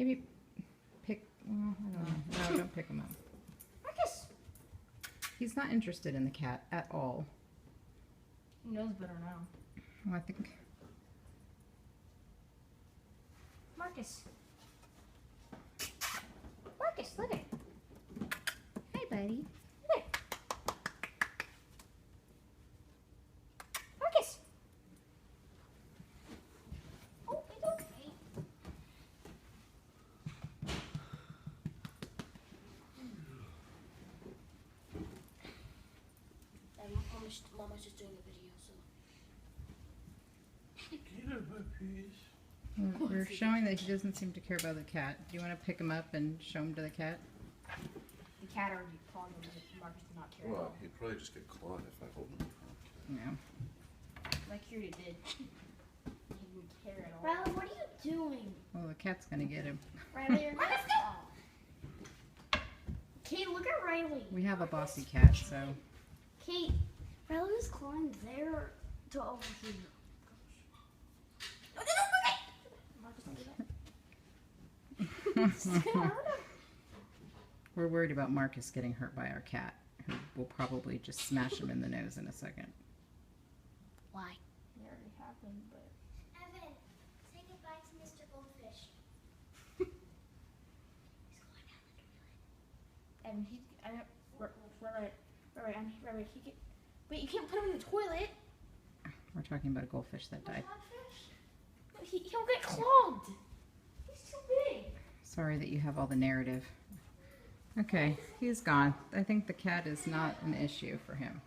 Maybe pick, well, I don't know. No, don't pick him up. Marcus! He's not interested in the cat at all. He knows better now. Well, I think, Marcus. Marcus, look it. hey buddy. Look it. Marcus. Oh, it's okay. And Mama's just doing a video, so. Get up, my piece. We're showing that he doesn't seem to care about the cat. Do you want to pick him up and show him to the cat? The cat already clawed him, but Marcus did not care at Well, all. he'd probably just get clawed if I hold him. No. Like he already did. He would care at all. Riley, what are you doing? Well, the cat's gonna get him. Riley, you're Marcus, not. Kate, look at Riley. We have a bossy cat, so. Kate, Riley was clawing there to over here. Marcus, don't do that. We're worried about Marcus getting hurt by our cat, who will probably just smash him in the nose in a second. Why? It already happened, but. Evan, say goodbye to Mr. Goldfish. And he, right, he can, wait, you can't put him in the toilet. We're talking about a goldfish that died. No, he'll get clogged. He's too big. Sorry that you have all the narrative. Okay, he's gone. I think the cat is not an issue for him.